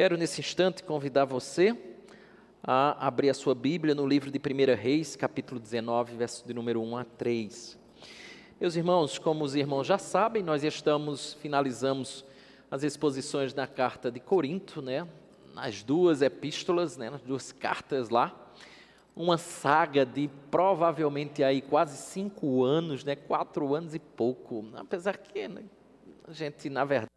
Quero nesse instante convidar você a abrir a sua Bíblia no livro de 1 Reis, capítulo 19, verso de número 1 a 3. Meus irmãos, como os irmãos já sabem, nós finalizamos as exposições na carta de Corinto, nas duas epístolas, nas duas cartas lá, uma saga de provavelmente aí quase 5 anos, 4 anos e pouco, apesar que a gente, na verdade,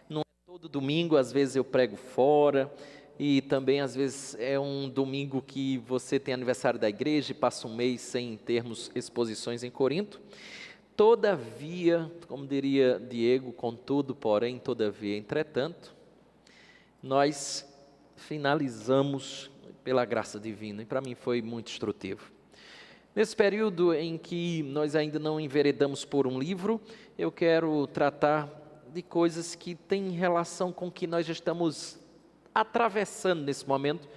não é todo domingo, às vezes eu prego fora, e também às vezes é um domingo que você tem aniversário da igreja e passa um mês sem termos exposições em Corinto. Todavia, como diria Diego, contudo, porém, todavia, entretanto, nós finalizamos pela graça divina, e para mim foi muito instrutivo. Nesse período em que nós ainda não enveredamos por um livro, eu quero tratar de coisas que têm relação com o que nós estamos atravessando nesse momento,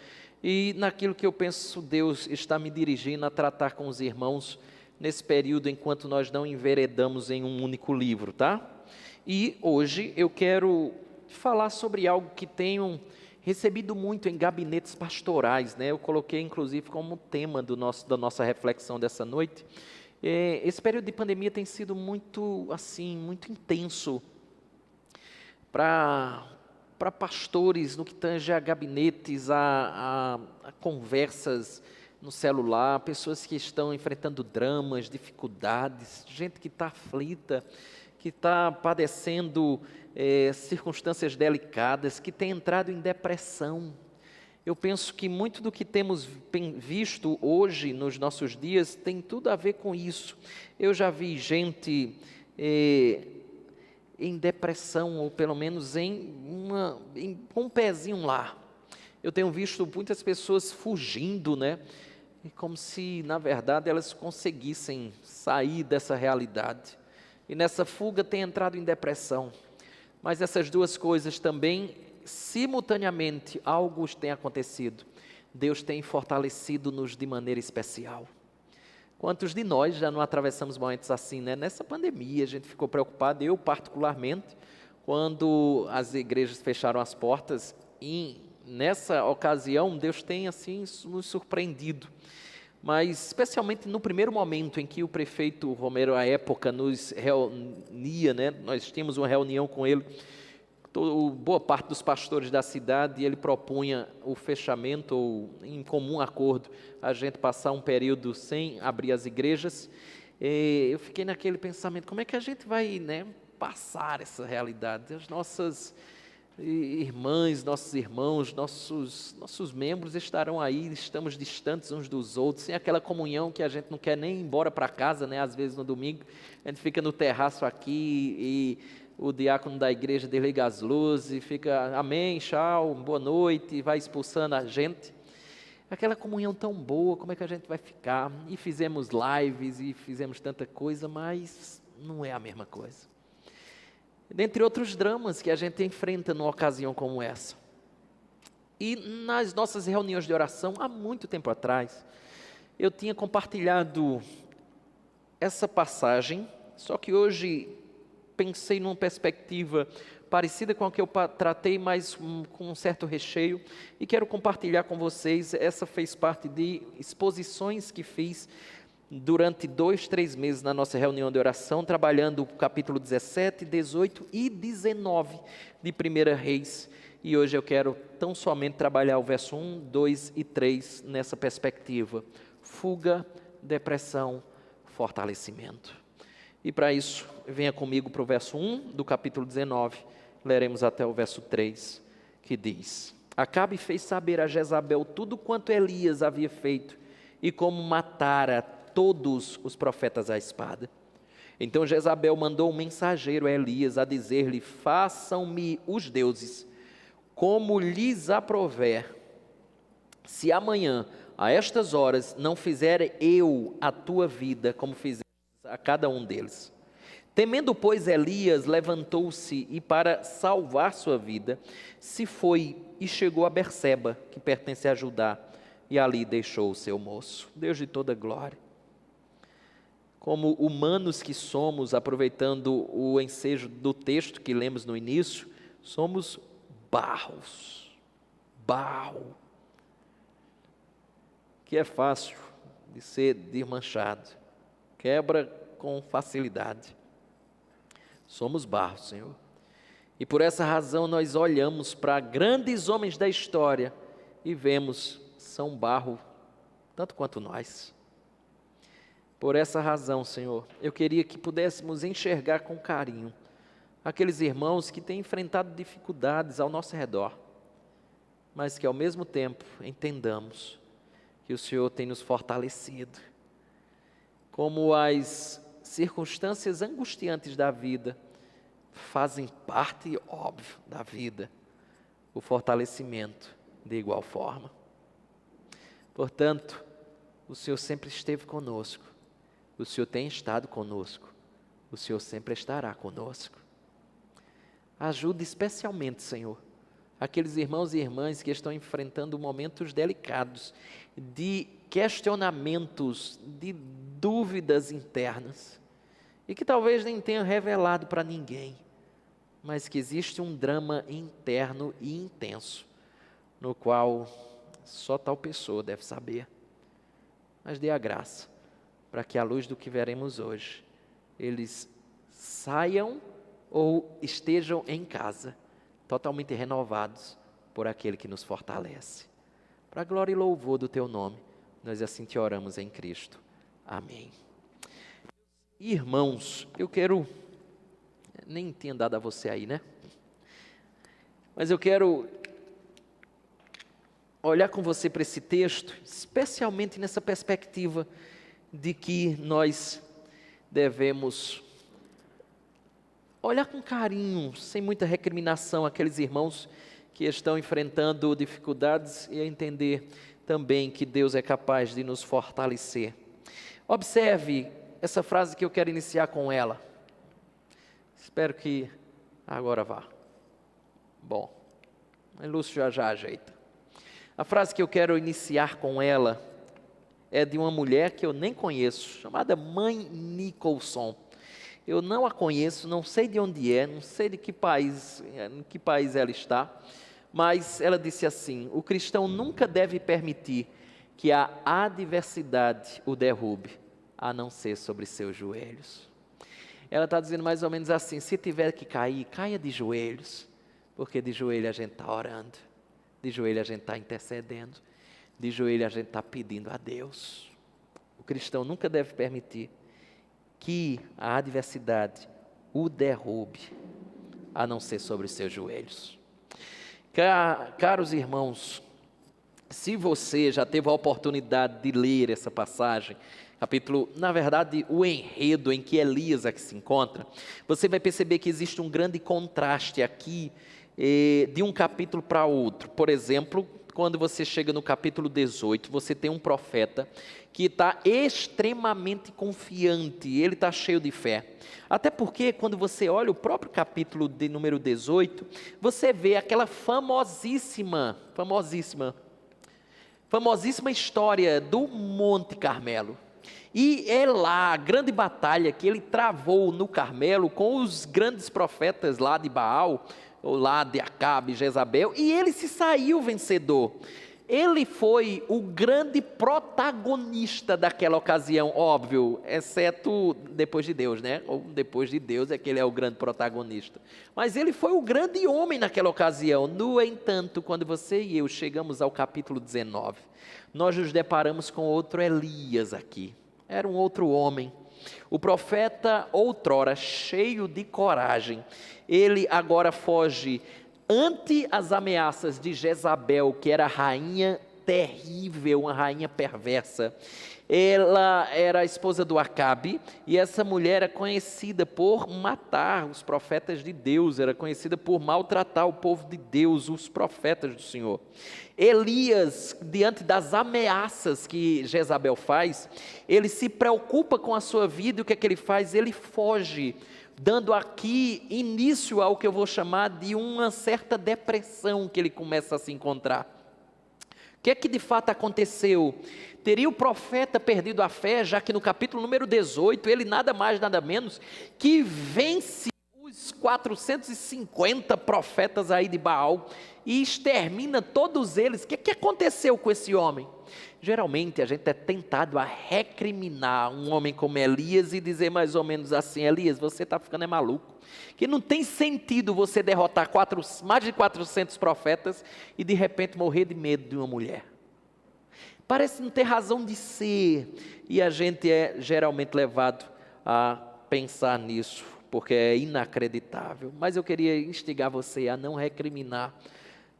e naquilo que eu penso Deus está me dirigindo a tratar com os irmãos nesse período, enquanto nós não enveredamos em um único livro, tá? E hoje eu quero falar sobre algo que tenho recebido muito em gabinetes pastorais, Eu coloquei inclusive como tema da nossa reflexão dessa noite. Esse período de pandemia tem sido muito intenso para pastores, no que tange a gabinetes, a conversas no celular, pessoas que estão enfrentando dramas, dificuldades, gente que está aflita, que está padecendo circunstâncias delicadas, que tem entrado em depressão. Eu penso que muito do que temos visto hoje, nos nossos dias, tem tudo a ver com isso. Eu já vi gente em depressão, ou pelo menos com um pezinho lá. Eu tenho visto muitas pessoas fugindo, como se, na verdade, elas conseguissem sair dessa realidade. E nessa fuga tem entrado em depressão. Mas essas duas coisas também, simultaneamente, algo tem acontecido. Deus tem fortalecido-nos de maneira especial. Quantos de nós já não atravessamos momentos assim, Nessa pandemia a gente ficou preocupado, eu particularmente, quando as igrejas fecharam as portas, e nessa ocasião Deus tem assim nos surpreendido. Mas especialmente no primeiro momento em que o prefeito Romero, à época, nos reunia, Nós tínhamos uma reunião com ele, boa parte dos pastores da cidade, e ele propunha o fechamento, ou em comum acordo, a gente passar um período sem abrir as igrejas. Eu fiquei naquele pensamento, como é que a gente vai passar essa realidade? As nossas irmãs, nossos irmãos, nossos membros estarão aí, estamos distantes uns dos outros, sem aquela comunhão que a gente não quer nem ir embora para casa, às vezes no domingo, a gente fica no terraço aqui e o diácono da igreja desliga as luzes e fica, amém, tchau, boa noite, e vai expulsando a gente. Aquela comunhão tão boa, como é que a gente vai ficar? E fizemos lives e fizemos tanta coisa, mas não é a mesma coisa. Dentre outros dramas que a gente enfrenta numa ocasião como essa. E nas nossas reuniões de oração, há muito tempo atrás, eu tinha compartilhado essa passagem, só que hoje pensei numa perspectiva parecida com a que eu tratei, mas com um certo recheio, e quero compartilhar com vocês. Essa fez parte de exposições que fiz durante 2-3 meses na nossa reunião de oração, trabalhando o capítulo 17, 18 e 19 de 1 Reis. E hoje eu quero tão somente trabalhar o verso 1, 2 e 3 nessa perspectiva. Fuga, depressão, fortalecimento. E para isso, venha comigo para o verso 1 do capítulo 19, leremos até o verso 3, que diz: Acabe fez saber a Jezabel tudo quanto Elias havia feito, e como matara todos os profetas à espada. Então Jezabel mandou um mensageiro a Elias a dizer-lhe: façam-me os deuses como lhes aprouver, se amanhã, a estas horas, não fizer eu a tua vida como fiz a cada um deles. Temendo, pois, Elias levantou-se e, para salvar sua vida, se foi e chegou a Berseba, que pertence a Judá, e ali deixou o seu moço. Deus de toda glória, como humanos que somos, aproveitando o ensejo do texto que lemos no início, somos barros. barro, que é fácil de ser desmanchado, quebra com facilidade. Somos barro, Senhor. E por essa razão nós olhamos para grandes homens da história e vemos, são barro, tanto quanto nós. Por essa razão, Senhor, eu queria que pudéssemos enxergar com carinho aqueles irmãos que têm enfrentado dificuldades ao nosso redor, mas que ao mesmo tempo entendamos que o Senhor tem nos fortalecido. Como as circunstâncias angustiantes da vida fazem parte, óbvio, da vida, o fortalecimento de igual forma. Portanto, o Senhor sempre esteve conosco, o Senhor tem estado conosco, o Senhor sempre estará conosco. Ajude especialmente, Senhor, aqueles irmãos e irmãs que estão enfrentando momentos delicados, de questionamentos, de dúvidas internas, e que talvez nem tenham revelado para ninguém, mas que existe um drama interno e intenso, no qual só tal pessoa deve saber. Mas dê a graça, para que à luz do que veremos hoje, eles saiam ou estejam em casa, totalmente renovados por aquele que nos fortalece. Para a glória e louvor do Teu nome, nós assim te oramos em Cristo. Amém. Irmãos, eu quero, nem tinha dado a você aí, né? Mas eu quero olhar com você para esse texto, especialmente nessa perspectiva de que nós devemos olhar com carinho, sem muita recriminação, aqueles irmãos que estão enfrentando dificuldades e entender também que Deus é capaz de nos fortalecer. Observe essa frase que eu quero iniciar com ela. Espero que agora vá. Bom, mas Lúcio já ajeita. A frase que eu quero iniciar com ela é de uma mulher que eu nem conheço, chamada Mãe Nicholson. Eu não a conheço, não sei de onde é, não sei em que país ela está, mas ela disse assim: o cristão nunca deve permitir que a adversidade o derrube, a não ser sobre seus joelhos. Ela está dizendo mais ou menos assim: se tiver que cair, caia de joelhos, porque de joelho a gente está orando, de joelho a gente está intercedendo, de joelho a gente está pedindo a Deus. O cristão nunca deve permitir que a adversidade o derrube, a não ser sobre os seus joelhos. Caros irmãos, se você já teve a oportunidade de ler essa passagem, capítulo, na verdade, o enredo em que Elias aqui se encontra, você vai perceber que existe um grande contraste aqui, de um capítulo para outro. Por exemplo, quando você chega no capítulo 18, você tem um profeta que está extremamente confiante, ele está cheio de fé. Até porque quando você olha o próprio capítulo de número 18, você vê aquela famosíssima história do Monte Carmelo. E é lá a grande batalha que ele travou no Carmelo com os grandes profetas lá de Baal, ou lá de Acabe, Jezabel, e ele se saiu vencedor. Ele foi o grande protagonista daquela ocasião, óbvio, exceto depois de Deus, né? Ou depois de Deus é que ele é o grande protagonista. Mas ele foi o grande homem naquela ocasião. No entanto, quando você e eu chegamos ao capítulo 19, nós nos deparamos com outro Elias aqui. Era um outro homem. O profeta, outrora cheio de coragem, ele agora foge ante as ameaças de Jezabel, que era rainha terrível, uma rainha perversa. Ela era a esposa do Acabe, e essa mulher era conhecida por matar os profetas de Deus, era conhecida por maltratar o povo de Deus, os profetas do Senhor. Elias, diante das ameaças que Jezabel faz, ele se preocupa com a sua vida, e o que é que ele faz? Ele foge, dando aqui início ao que eu vou chamar de uma certa depressão que ele começa a se encontrar. O que é que de fato aconteceu? Teria o profeta perdido a fé, já que no capítulo número 18, ele nada mais, nada menos, que vence os os 450 profetas aí de Baal e extermina todos eles. O que aconteceu com esse homem? Geralmente a gente é tentado a recriminar um homem como Elias e dizer mais ou menos assim: Elias, você está ficando maluco, que não tem sentido você derrotar mais de 400 profetas e de repente morrer de medo de uma mulher. Parece não ter razão de ser, e a gente é geralmente levado a pensar nisso, porque é inacreditável. Mas eu queria instigar você a não recriminar,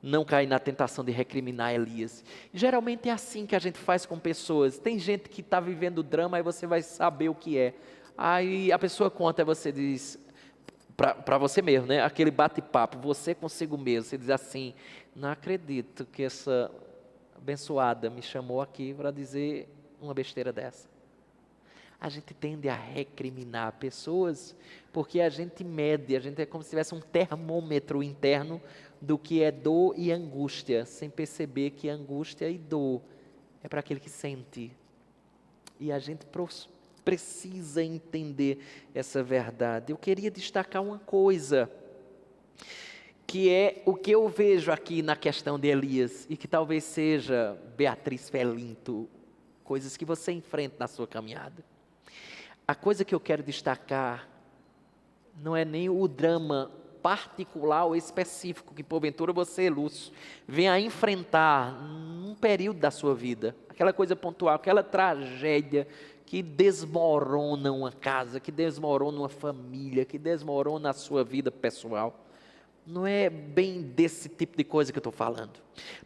não cair na tentação de recriminar Elias. Geralmente é assim que a gente faz com pessoas. Tem gente que está vivendo drama, aí você vai saber o que é. Aí a pessoa conta, e você diz, para você mesmo, né? Aquele bate-papo, você consigo mesmo, você diz assim: não acredito que essa abençoada me chamou aqui para dizer uma besteira dessa. A gente tende a recriminar pessoas, porque a gente mede, a gente é como se tivesse um termômetro interno do que é dor e angústia, sem perceber que angústia e dor é para aquele que sente. E a gente precisa entender essa verdade. Eu queria destacar uma coisa, que é o que eu vejo aqui na questão de Elias, e que talvez seja, Beatriz Felinto, coisas que você enfrenta na sua caminhada. A coisa que eu quero destacar não é nem o drama particular ou específico que porventura você, Lúcio, venha a enfrentar num período da sua vida, aquela coisa pontual, aquela tragédia que desmorona uma casa, que desmorona uma família, que desmorona a sua vida pessoal. Não é bem desse tipo de coisa que eu estou falando,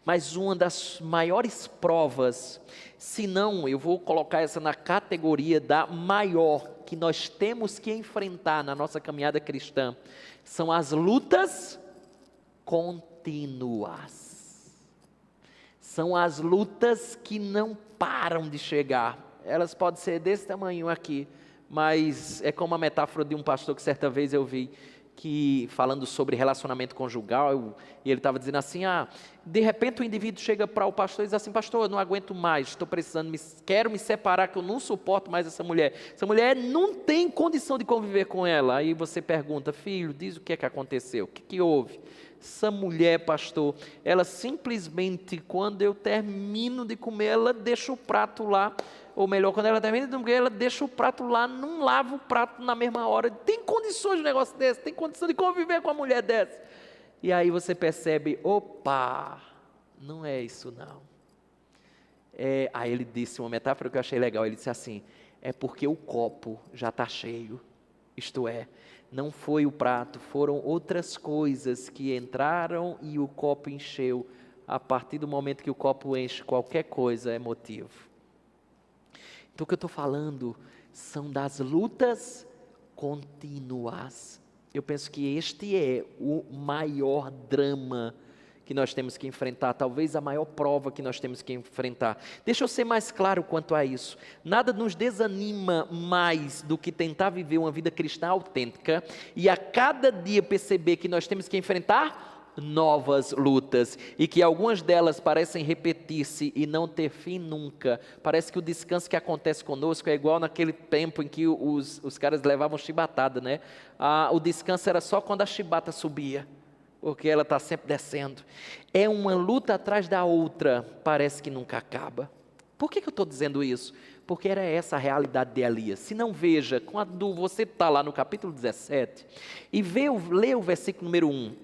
mas uma das maiores provas, se não, eu vou colocar essa na categoria da maior, que nós temos que enfrentar na nossa caminhada cristã, são as lutas contínuas. São as lutas que não param de chegar. Elas podem ser desse tamanho aqui, mas é como a metáfora de um pastor que certa vez eu vi, que falando sobre relacionamento conjugal, e ele estava dizendo assim: de repente o indivíduo chega para o pastor e diz assim: pastor, eu não aguento mais, estou precisando, quero me separar, que eu não suporto mais essa mulher não tem condição de conviver com ela. Aí você pergunta: filho, diz o que é que aconteceu, o que houve? Essa mulher, pastor, ela simplesmente, quando eu termino de comer, ela deixa o prato lá, ou melhor, quando ela termina de comer, ela deixa o prato lá, não lava o prato na mesma hora. Tem condições de um negócio desse? Tem condição de conviver com uma mulher dessa? E aí você percebe: opa, não é isso não. Aí ele disse uma metáfora que eu achei legal, ele disse assim: é porque o copo já está cheio, isto é, não foi o prato, foram outras coisas que entraram e o copo encheu. A partir do momento que o copo enche, qualquer coisa é motivo. Então o que eu estou falando são das lutas contínuas. Eu penso que este é o maior drama que nós temos que enfrentar, talvez a maior prova que nós temos que enfrentar. Deixa eu ser mais claro quanto a isso. Nada nos desanima mais do que tentar viver uma vida cristã autêntica e a cada dia perceber que nós temos que enfrentar novas lutas, e que algumas delas parecem repetir-se e não ter fim nunca. Parece que o descanso que acontece conosco é igual naquele tempo em que os caras levavam chibatada, né? O descanso era só quando a chibata subia, porque ela está sempre descendo. É uma luta atrás da outra, parece que nunca acaba. Por que eu estou dizendo isso? Porque era essa a realidade de Elias. Se não, veja, quando você está lá no capítulo 17, e lê o versículo número 1, 1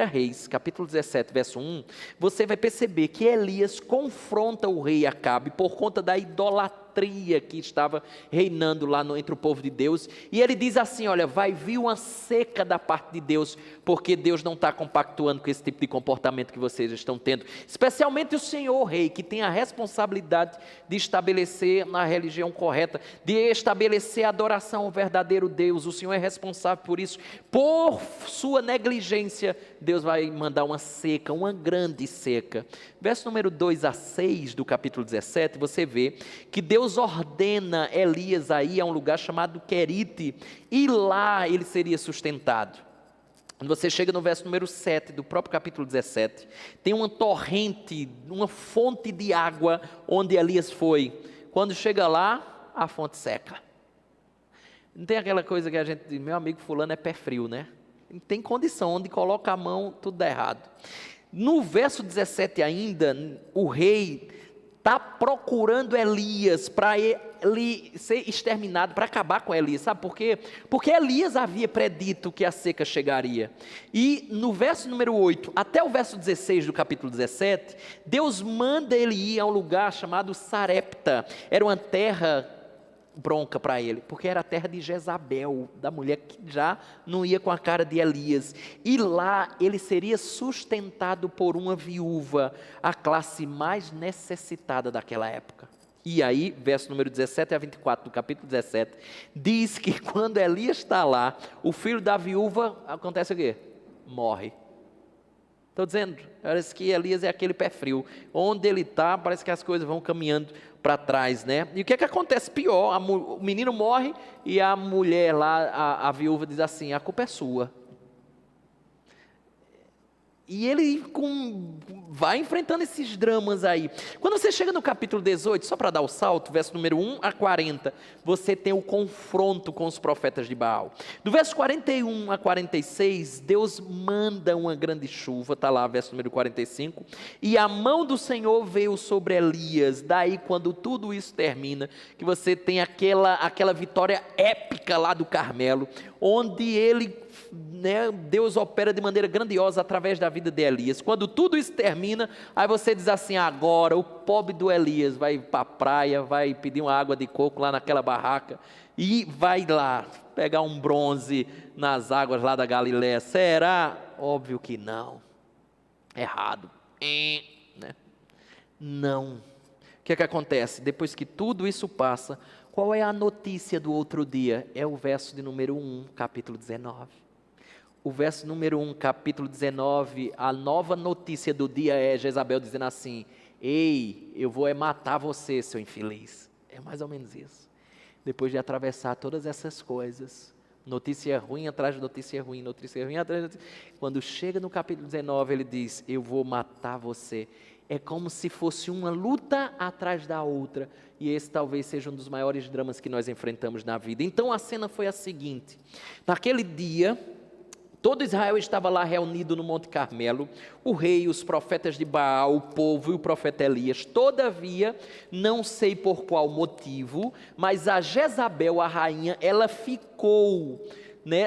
Reis, capítulo 17, verso 1, você vai perceber que Elias confronta o rei Acabe por conta da idolatria que estava reinando lá entre o povo de Deus, e ele diz assim: olha, vai vir uma seca da parte de Deus, porque Deus não está compactuando com esse tipo de comportamento que vocês estão tendo, especialmente o Senhor rei, que tem a responsabilidade de estabelecer na religião correta, de estabelecer a adoração ao verdadeiro Deus. O Senhor é responsável por isso. Por sua negligência, Deus vai mandar uma seca, uma grande seca. Verso número 2 a 6 do capítulo 17, você vê que Deus ordena Elias a ir a um lugar chamado Querite, e lá ele seria sustentado. Quando você chega no verso número 7 do próprio capítulo 17, tem uma torrente, uma fonte de água onde Elias foi. Quando chega lá, a fonte seca. Não tem aquela coisa que a gente diz: meu amigo fulano é pé frio, né? tem condição, onde coloca a mão, tudo dá errado. No verso 17 ainda, o rei está procurando Elias para ele ser exterminado, para acabar com Elias. Sabe por quê? Porque Elias havia predito que a seca chegaria. E no verso número 8 até o verso 16 do capítulo 17, Deus manda ele ir a um lugar chamado Sarepta. Era uma terra bronca para ele, porque era a terra de Jezabel, da mulher que já não ia com a cara de Elias. E lá ele seria sustentado por uma viúva, a classe mais necessitada daquela época. E aí, verso número 17 a 24 do capítulo 17, diz que quando Elias está lá, o filho da viúva, acontece o quê? Morre. Estou dizendo, parece que Elias é aquele pé frio. Onde ele está, parece que as coisas vão caminhando para trás, né? E o que é que acontece? Pior, o menino morre e a mulher lá, a viúva diz assim, a culpa é sua. E ele vai enfrentando esses dramas aí. Quando você chega no capítulo 18, só para dar o salto, verso número 1 a 40, você tem o confronto com os profetas de Baal. Do verso 41 a 46, Deus manda uma grande chuva, está lá, verso número 45, e a mão do Senhor veio sobre Elias. Daí, quando tudo isso termina, que você tem aquela vitória épica lá do Carmelo, onde ele... Deus opera de maneira grandiosa através da vida de Elias. Quando tudo isso termina, aí você diz assim, agora o pobre do Elias vai para a praia, vai pedir uma água de coco lá naquela barraca e vai lá pegar um bronze nas águas lá da Galiléia. Será? Óbvio que não. Errado. Né? Não. O que é que acontece? Depois que tudo isso passa, qual é a notícia do outro dia? É o verso de número 1, capítulo 19. O verso número 1, capítulo 19, a nova notícia do dia é Jezabel dizendo assim, ei, eu vou matar você, seu infeliz. É mais ou menos isso. Depois de atravessar todas essas coisas, notícia ruim atrás de notícia ruim, notícia ruim atrás de notícia... Quando chega no capítulo 19, ele diz, eu vou matar você. É como se fosse uma luta atrás da outra. E esse talvez seja um dos maiores dramas que nós enfrentamos na vida. Então a cena foi a seguinte, naquele dia... Todo Israel estava lá reunido no Monte Carmelo, o rei, os profetas de Baal, o povo e o profeta Elias. Todavia, não sei por qual motivo, mas a Jezabel, a rainha, ela ficou,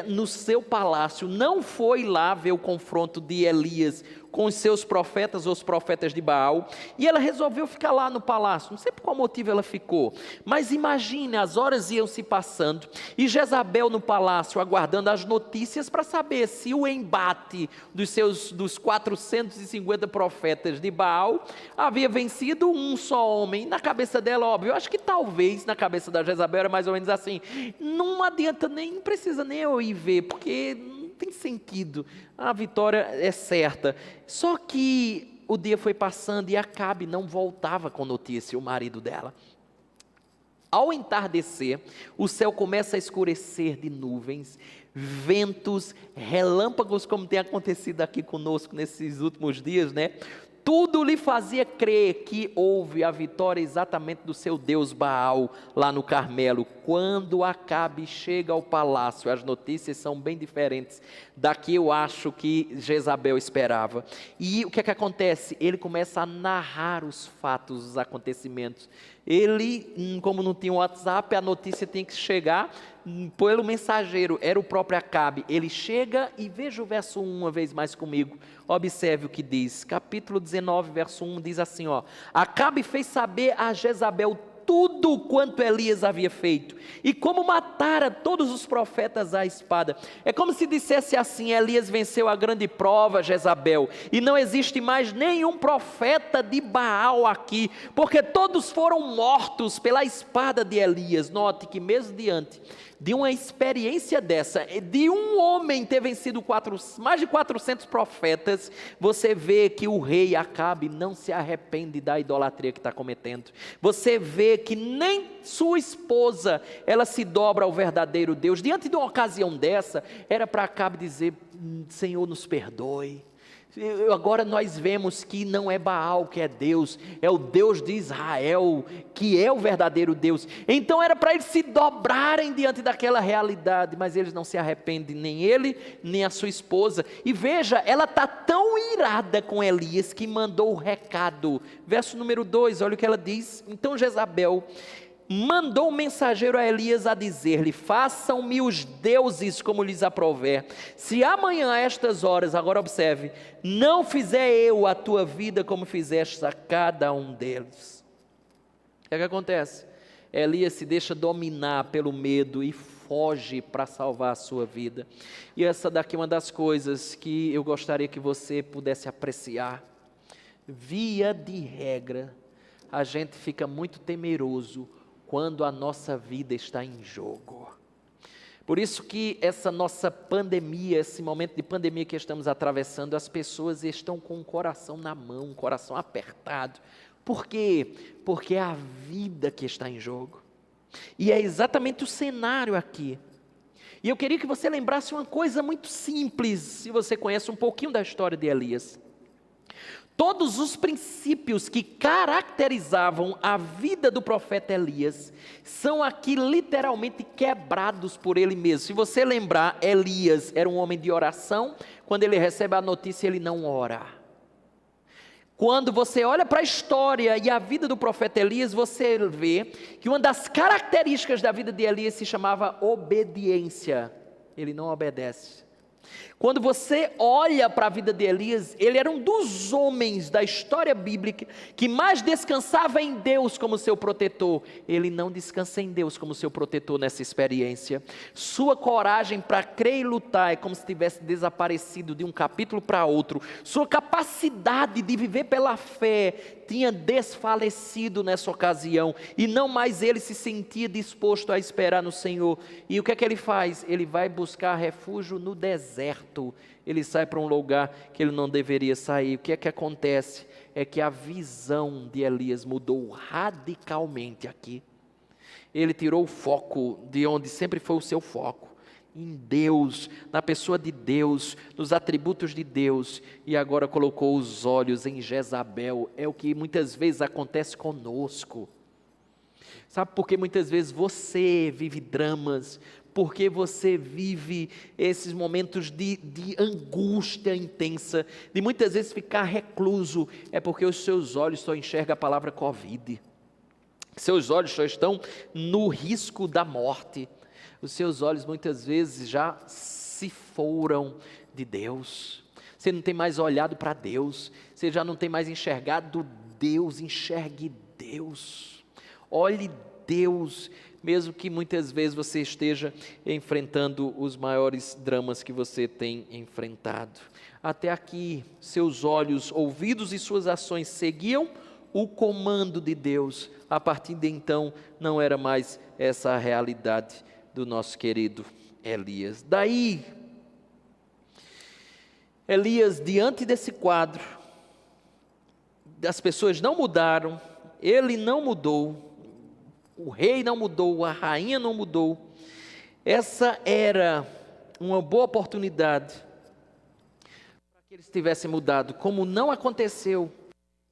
no seu palácio, não foi lá ver o confronto de Elias com os seus profetas, os profetas de Baal, e ela resolveu ficar lá no palácio. Não sei por qual motivo ela ficou, mas imagine, as horas iam se passando, e Jezabel no palácio, aguardando as notícias para saber se o embate dos 450 profetas de Baal havia vencido um só homem. Na cabeça dela, óbvio, eu acho que talvez na cabeça da Jezabel era mais ou menos assim, não adianta não precisa nem eu ir ver, porque tem sentido, a vitória é certa. Só que o dia foi passando e Acabe não voltava com notícia, o marido dela. Ao entardecer, o céu começa a escurecer de nuvens, ventos, relâmpagos, como tem acontecido aqui conosco nesses últimos dias, Tudo lhe fazia crer que houve a vitória exatamente do seu Deus Baal lá no Carmelo. Quando Acabe chega ao palácio, as notícias são bem diferentes da que eu acho que Jezabel esperava. E o que é que acontece? Ele começa a narrar os fatos, os acontecimentos. Ele, como não tinha WhatsApp, a notícia tinha que chegar pelo mensageiro, era o próprio Acabe. Ele chega e veja o verso 1 uma vez mais comigo, observe o que diz, capítulo 19, verso 1, diz assim, Acabe fez saber a Jezabel tudo quanto Elias havia feito, e como matara todos os profetas à espada. É como se dissesse assim, Elias venceu a grande prova, Jezabel, e não existe mais nenhum profeta de Baal aqui, porque todos foram mortos pela espada de Elias. Note que mesmo diante de uma experiência dessa, de um homem ter vencido mais de 400 profetas, você vê que o rei Acabe não se arrepende da idolatria que está cometendo. Você vê que nem sua esposa, ela se dobra ao verdadeiro Deus. Diante de uma ocasião dessa, era para Acabe dizer, Senhor nos perdoe, Agora nós vemos que não é Baal que é Deus, é o Deus de Israel, que é o verdadeiro Deus. Então era para eles se dobrarem diante daquela realidade, mas eles não se arrependem, nem ele, nem a sua esposa. E veja, ela está tão irada com Elias que mandou o recado. Verso número 2, olha o que ela diz. Então Jezabel mandou um mensageiro a Elias a dizer-lhe: façam-me os deuses como lhes aprouver, se amanhã a estas horas, agora observe, não fizer eu a tua vida como fizeste a cada um deles. O que é que acontece? Elias se deixa dominar pelo medo e foge para salvar a sua vida. E essa daqui é uma das coisas que eu gostaria que você pudesse apreciar. Via de regra, a gente fica muito temeroso quando a nossa vida está em jogo. Por isso que essa nossa pandemia, esse momento de pandemia que estamos atravessando, as pessoas estão com o coração na mão, o coração apertado. Por quê? Porque é a vida que está em jogo. E é exatamente o cenário aqui. E eu queria que você lembrasse uma coisa muito simples, se você conhece um pouquinho da história de Elias. Todos os princípios que caracterizavam a vida do profeta Elias são aqui literalmente quebrados por ele mesmo. Se você lembrar, Elias era um homem de oração. Quando ele recebe a notícia, ele não ora. Quando você olha para a história e a vida do profeta Elias, você vê que uma das características da vida de Elias se chamava obediência. Ele não obedece. Quando você olha para a vida de Elias, ele era um dos homens da história bíblica que mais descansava em Deus como seu protetor. Ele não descansa em Deus como seu protetor nessa experiência. Sua coragem para crer e lutar é como se tivesse desaparecido de um capítulo para outro. Sua capacidade de viver pela fé tinha desfalecido nessa ocasião, e não mais ele se sentia disposto a esperar no Senhor. E o que é que ele faz? Ele vai buscar refúgio no deserto. Ele sai para um lugar que ele não deveria sair. O que é que acontece? É que a visão de Elias mudou radicalmente aqui. Ele tirou o foco de onde sempre foi o seu foco, em Deus, na pessoa de Deus, nos atributos de Deus, e agora colocou os olhos em Jezabel. É o que muitas vezes acontece conosco. Sabe por que muitas vezes você vive dramas? Porque você vive esses momentos de angústia intensa, de muitas vezes ficar recluso? É porque os seus olhos só enxergam a palavra Covid. Seus olhos só estão no risco da morte. Os seus olhos muitas vezes já se foram de Deus. Você não tem mais olhado para Deus. Você já não tem mais enxergado Deus. Enxergue Deus. Olhe Deus, mesmo que muitas vezes você esteja enfrentando os maiores dramas que você tem enfrentado. Até aqui, seus olhos, ouvidos e suas ações seguiam o comando de Deus. A partir de então, não era mais essa a realidade do nosso querido Elias. Daí, Elias, diante desse quadro, as pessoas não mudaram, ele não mudou, o rei não mudou, a rainha não mudou. Essa era uma boa oportunidade para que eles tivessem mudado. Como não aconteceu,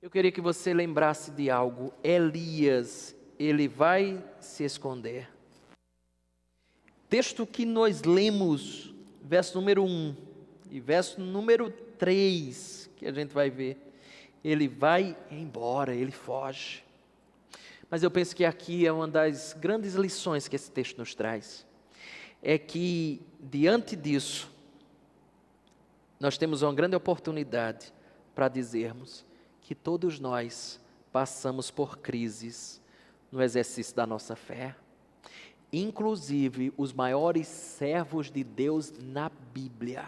eu queria que você lembrasse de algo. Elias, ele vai se esconder. Texto que nós lemos, verso número 1 e verso número 3, que a gente vai ver, ele vai embora, ele foge. Mas eu penso que aqui é uma das grandes lições que esse texto nos traz, é que diante disso, nós temos uma grande oportunidade para dizermos que todos nós passamos por crises no exercício da nossa fé. Inclusive os maiores servos de Deus na Bíblia.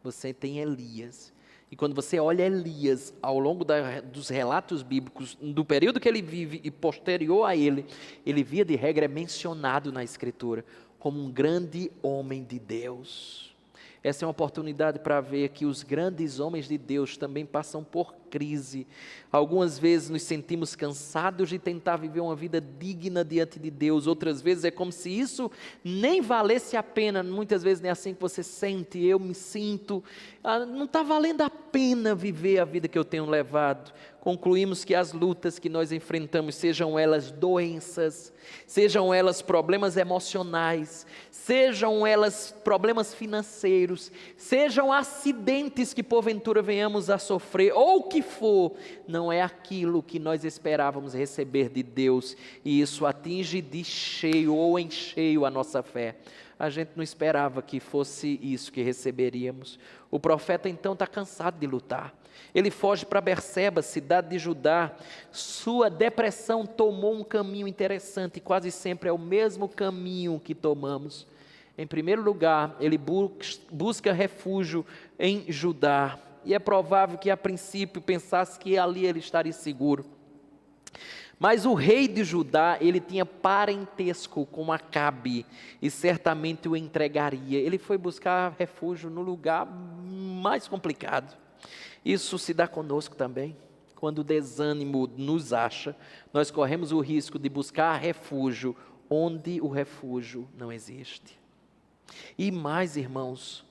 Você tem Elias. E quando você olha Elias ao longo dos relatos bíblicos, do período que ele vive e posterior a ele, ele via de regra é mencionado na Escritura como um grande homem de Deus. Essa é uma oportunidade para ver que os grandes homens de Deus também passam por crise. Algumas vezes nos sentimos cansados de tentar viver uma vida digna diante de Deus. Outras vezes é como se isso nem valesse a pena. Muitas vezes não é assim que você sente, eu me sinto. Não está valendo a pena viver a vida que eu tenho levado. Concluímos que as lutas que nós enfrentamos, sejam elas doenças, sejam elas problemas emocionais, sejam elas problemas financeiros, sejam acidentes que porventura venhamos a sofrer, ou o que for, não é aquilo que nós esperávamos receber de Deus, e isso atinge de cheio ou em cheio a nossa fé. A gente não esperava que fosse isso que receberíamos. O profeta então está cansado de lutar. Ele foge para Berseba, cidade de Judá. Sua depressão tomou um caminho interessante, quase sempre é o mesmo caminho que tomamos. Em primeiro lugar, ele busca refúgio em Judá. E é provável que a princípio pensasse que ali ele estaria seguro. Mas o rei de Judá, ele tinha parentesco com Acabe e certamente o entregaria. Ele foi buscar refúgio no lugar mais complicado. Isso se dá conosco também. Quando o desânimo nos acha, nós corremos o risco de buscar refúgio onde o refúgio não existe. E mais, irmãos,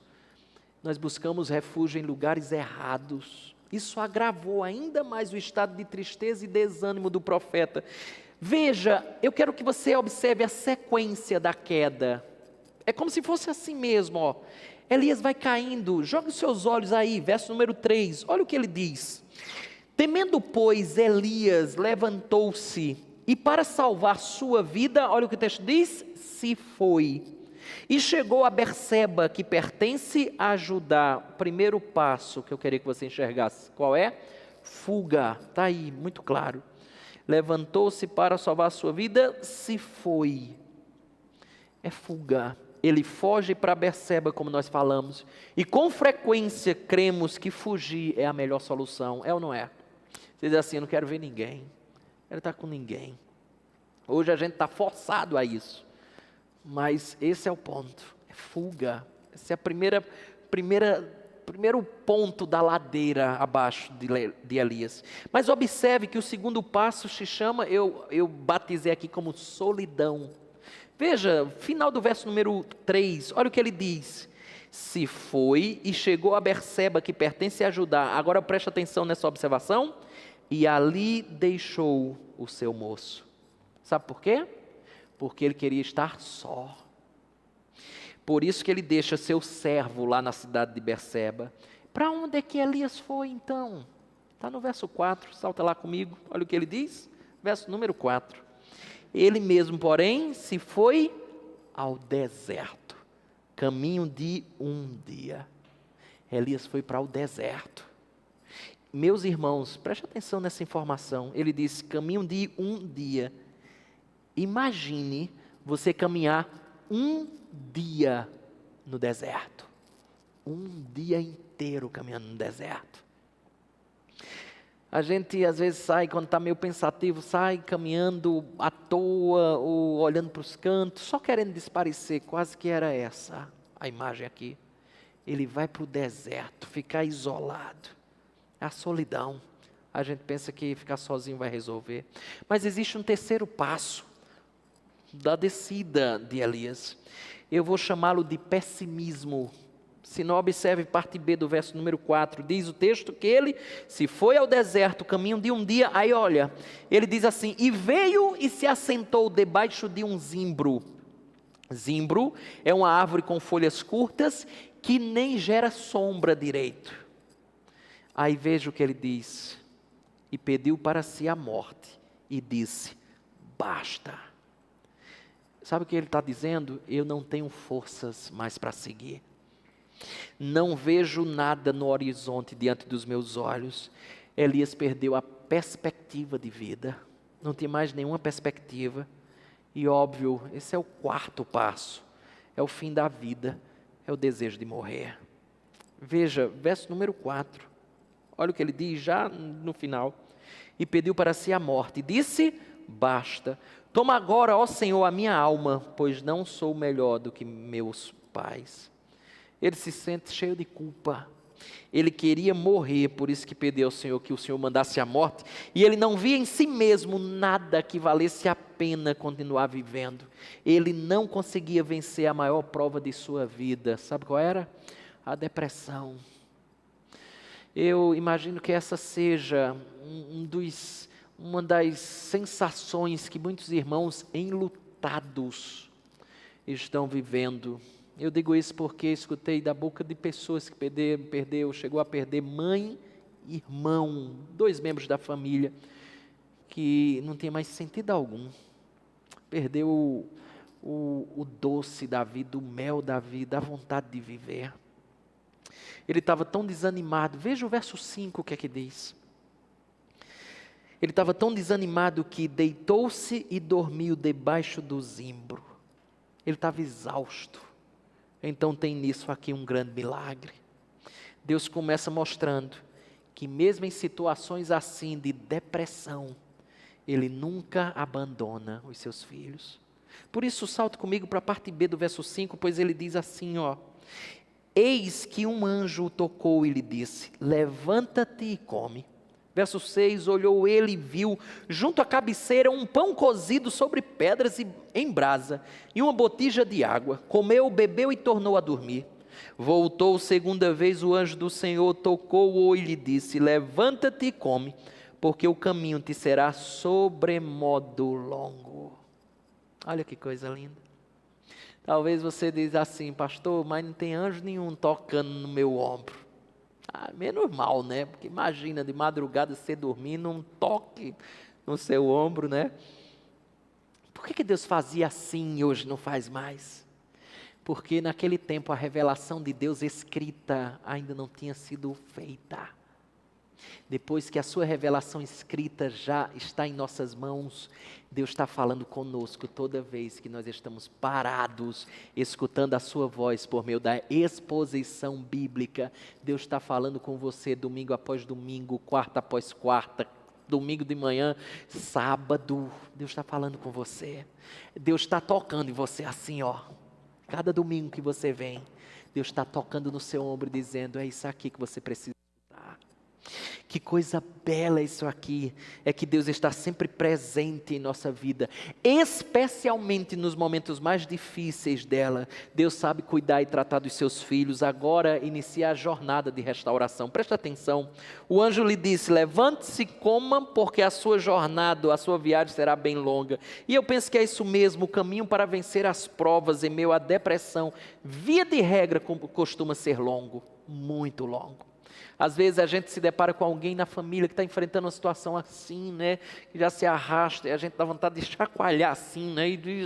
nós buscamos refúgio em lugares errados. Isso agravou ainda mais o estado de tristeza e desânimo do profeta. Veja, eu quero que você observe a sequência da queda. É como se fosse assim mesmo, ó. Elias vai caindo, joga os seus olhos aí, verso número 3, olha o que ele diz. Temendo, pois, Elias levantou-se e para salvar sua vida, olha o que o texto diz, se foi. E chegou a Berseba, que pertence a Judá. Primeiro passo que eu queria que você enxergasse, qual é? Fuga, está aí, muito claro. Levantou-se para salvar sua vida, se foi. É fuga. Ele foge para Berseba, como nós falamos, e com frequência cremos que fugir é a melhor solução, é ou não é? Você diz assim, eu não quero ver ninguém, não quero estar com ninguém. Hoje a gente está forçado a isso, mas esse é o ponto, é fuga. Esse é primeiro ponto da ladeira abaixo de Elias. Mas observe que o segundo passo se chama, eu batizei aqui como solidão. Veja, final do verso número 3, olha o que ele diz. Se foi e chegou a Berseba, que pertence a Judá. Agora preste atenção nessa observação. E ali deixou o seu moço. Sabe por quê? Porque ele queria estar só. Por isso que ele deixa seu servo lá na cidade de Berseba. Para onde é que Elias foi então? Está no verso 4, salta lá comigo, olha o que ele diz. Verso número 4. Ele mesmo, porém, se foi ao deserto, caminho de um dia. Elias foi para o deserto. Meus irmãos, preste atenção nessa informação. Ele disse, caminho de um dia. Imagine você caminhar um dia no deserto. Um dia inteiro caminhando no deserto. A gente às vezes sai, quando está meio pensativo, sai caminhando à toa, ou olhando para os cantos, só querendo desaparecer, quase que era essa a imagem aqui. Ele vai para o deserto, ficar isolado, é a solidão. A gente pensa que ficar sozinho vai resolver. Mas existe um terceiro passo da descida de Elias. Eu vou chamá-lo de pessimismo. Se não, observe parte B do verso número 4, diz o texto que ele se foi ao deserto, caminho de um dia, aí olha, ele diz assim, e veio e se assentou debaixo de um zimbro. Zimbro é uma árvore com folhas curtas, que nem gera sombra direito. Aí veja o que ele diz, e pediu para si a morte, e disse, basta. Sabe o que ele está dizendo? Eu não tenho forças mais para seguir. Não vejo nada no horizonte diante dos meus olhos. Elias perdeu a perspectiva de vida. Não tinha mais nenhuma perspectiva. E óbvio, esse é o quarto passo. É o fim da vida. É o desejo de morrer. Veja, verso número 4. Olha o que ele diz já no final. E pediu para si a morte. Disse, basta. Toma agora, ó Senhor, a minha alma, pois não sou melhor do que meus pais. Ele se sente cheio de culpa. Ele queria morrer, por isso que pediu ao Senhor que o Senhor mandasse a morte, e ele não via em si mesmo nada que valesse a pena continuar vivendo. Ele não conseguia vencer a maior prova de sua vida. Sabe qual era? A depressão. Eu imagino que essa seja uma das sensações que muitos irmãos enlutados estão vivendo. Eu digo isso porque escutei da boca de pessoas que chegou a perder mãe e irmão, 2 membros da família, que não tinha mais sentido algum. Perdeu o doce da vida, o mel da vida, a vontade de viver. Ele estava tão desanimado. Veja o verso 5, o que é que diz. Ele estava tão desanimado que deitou-se e dormiu debaixo do zimbro. Ele estava exausto. Então tem nisso aqui um grande milagre. Deus começa mostrando que mesmo em situações assim de depressão, Ele nunca abandona os seus filhos. Por isso salto comigo para a parte B do verso 5, pois ele diz assim, eis que um anjo o tocou e lhe disse, levanta-te e come. Verso 6, olhou ele e viu, junto à cabeceira, um pão cozido sobre pedras e em brasa, e uma botija de água. Comeu, bebeu e tornou a dormir. Voltou 2ª vez o anjo do Senhor, tocou-o e lhe disse, levanta-te e come, porque o caminho te será sobremodo longo. Olha que coisa linda. Talvez você diz assim, pastor, mas não tem anjo nenhum tocando no meu ombro. Menos mal, né? Porque imagina, de madrugada você dormindo, um toque no seu ombro, né? Por que Deus fazia assim e hoje não faz mais? Porque naquele tempo a revelação de Deus escrita ainda não tinha sido feita. Depois que a sua revelação escrita já está em nossas mãos, Deus está falando conosco toda vez que nós estamos parados, escutando a sua voz por meio da exposição bíblica. Deus está falando com você domingo após domingo, quarta após quarta, domingo de manhã, sábado. Deus está falando com você. Deus está tocando em você assim, cada domingo que você vem, Deus está tocando no seu ombro dizendo, é isso aqui que você precisa. Que coisa bela isso aqui, é que Deus está sempre presente em nossa vida, especialmente nos momentos mais difíceis dela. Deus sabe cuidar e tratar dos seus filhos. Agora inicia a jornada de restauração. Presta atenção, o anjo lhe disse, levante-se e coma, porque a sua jornada, a sua viagem será bem longa. E eu penso que é isso mesmo, o caminho para vencer as provas em meio à depressão, via de regra, costuma ser longo, muito longo. Às vezes a gente se depara com alguém na família que está enfrentando uma situação assim, né? Que já se arrasta e a gente dá vontade de chacoalhar assim, né? E diz,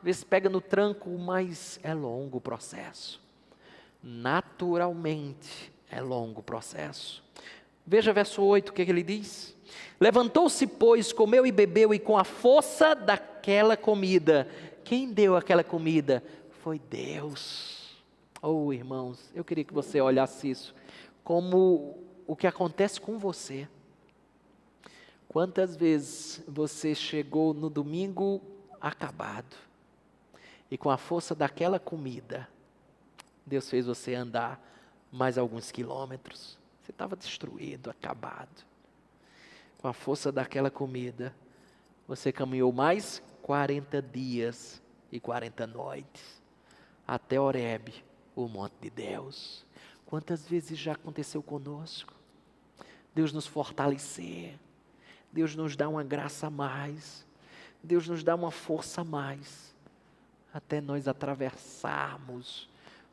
vê se pega no tranco, mas é longo o processo. Naturalmente é longo o processo. Veja verso 8, o que ele diz? Levantou-se, pois, comeu e bebeu, e com a força daquela comida. Quem deu aquela comida? Foi Deus. Oh, irmãos, eu queria que você olhasse isso como o que acontece com você. Quantas vezes você chegou no domingo acabado, e com a força daquela comida, Deus fez você andar mais alguns quilômetros. Você estava destruído, acabado. Com a força daquela comida, você caminhou mais 40 dias e 40 noites, até Horebe, o monte de Deus. Quantas vezes já aconteceu conosco? Deus nos fortalecer, Deus nos dá uma graça a mais, Deus nos dá uma força a mais, até nós atravessarmos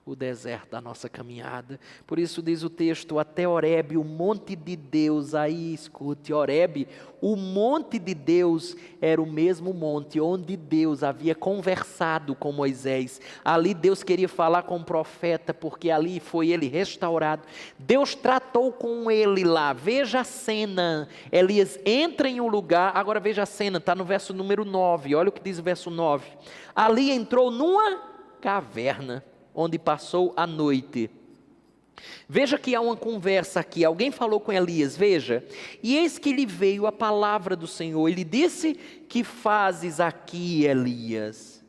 o deserto da nossa caminhada. Por isso diz o texto, até Horebe, o monte de Deus. Aí escute, Horebe, o monte de Deus era o mesmo monte onde Deus havia conversado com Moisés. Ali Deus queria falar com o profeta, porque ali foi ele restaurado. Deus tratou com ele lá. Veja a cena, Elias entra em um lugar, agora veja a cena, está no verso número 9, olha o que diz o verso 9. Ali entrou numa caverna, onde passou a noite. Veja que há uma conversa aqui, alguém falou com Elias, veja, e eis que lhe veio a palavra do Senhor, ele disse, que fazes aqui, Elias?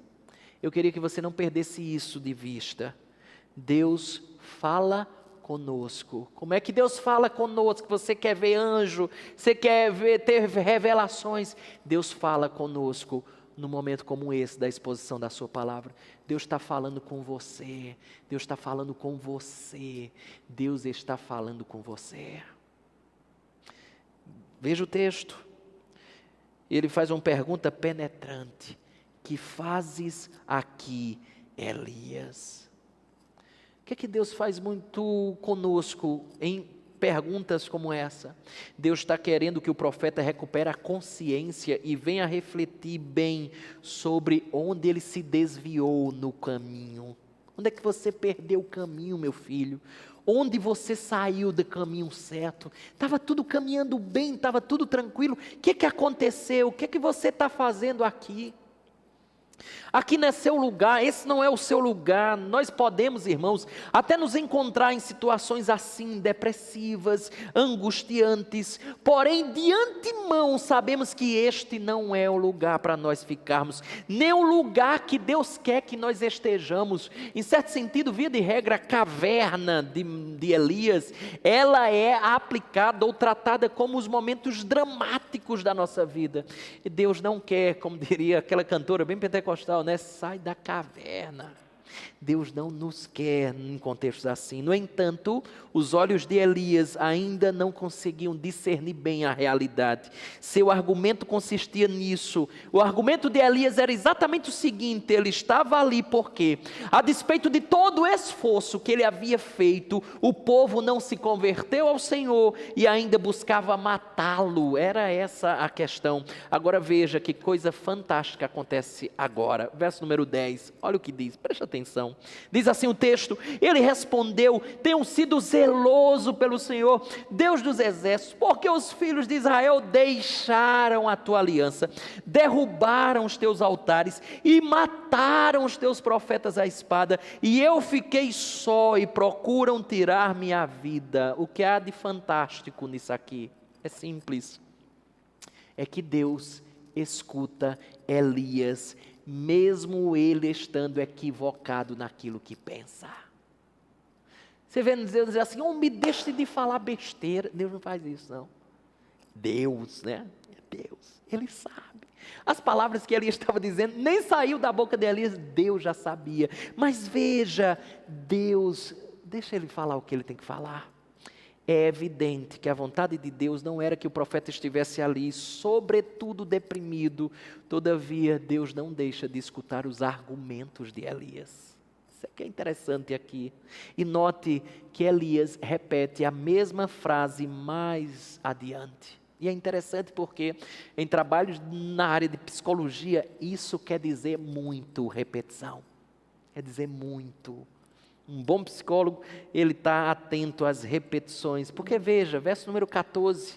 Eu queria que você não perdesse isso de vista. Deus fala conosco. Como é que Deus fala conosco? Você quer ver anjo? Você quer ter revelações? Deus fala conosco num momento como esse da exposição da sua palavra. Deus está falando com você. Deus está falando com você. Deus está falando com você. Veja o texto. Ele faz uma pergunta penetrante. Que fazes aqui, Elias? O que é que Deus faz muito conosco em perguntas como essa? Deus está querendo que o profeta recupere a consciência e venha refletir bem sobre onde ele se desviou no caminho. Onde é que você perdeu o caminho, meu filho? Onde você saiu do caminho certo? Estava tudo caminhando bem, estava tudo tranquilo. O que aconteceu? O que você está fazendo aqui? Aqui não é seu lugar, esse não é o seu lugar. Nós podemos, irmãos, até nos encontrar em situações assim, depressivas, angustiantes, porém de antemão sabemos que este não é o lugar para nós ficarmos, nem o lugar que Deus quer que nós estejamos. Em certo sentido, via de regra, a caverna de Elias, ela é aplicada ou tratada como os momentos dramáticos da nossa vida. E Deus não quer, como diria aquela cantora bem pentecostal, né? Sai da caverna. Deus não nos quer em contextos assim. No entanto, os olhos de Elias ainda não conseguiam discernir bem a realidade. Seu argumento consistia nisso. O argumento de Elias era exatamente o seguinte: ele estava ali porque, a despeito de todo o esforço que ele havia feito, o povo não se converteu ao Senhor e ainda buscava matá-lo. Era essa a questão. Agora veja que coisa fantástica acontece agora. Verso número 10, olha o que diz, preste atenção. Diz assim o texto: ele respondeu: tenho sido zeloso pelo Senhor, Deus dos exércitos, porque os filhos de Israel deixaram a tua aliança, derrubaram os teus altares e mataram os teus profetas à espada, e eu fiquei só e procuram tirar minha vida. O que há de fantástico nisso aqui? É simples, é que Deus escuta Elias, mesmo ele estando equivocado naquilo que pensa. Você vê Deus dizer assim: me deixe de falar besteira. Deus não faz isso, não. Deus, né? Deus, ele sabe. As palavras que Elias estava dizendo nem saiu da boca de Elias, Deus já sabia. Mas veja, Deus, deixa ele falar o que ele tem que falar. É evidente que a vontade de Deus não era que o profeta estivesse ali, sobretudo deprimido. Todavia, Deus não deixa de escutar os argumentos de Elias. Isso aqui é interessante aqui. E note que Elias repete a mesma frase mais adiante. E é interessante porque em trabalhos na área de psicologia, isso quer dizer muito, repetição. Quer dizer muito. Um bom psicólogo, ele está atento às repetições. Porque veja, verso número 14.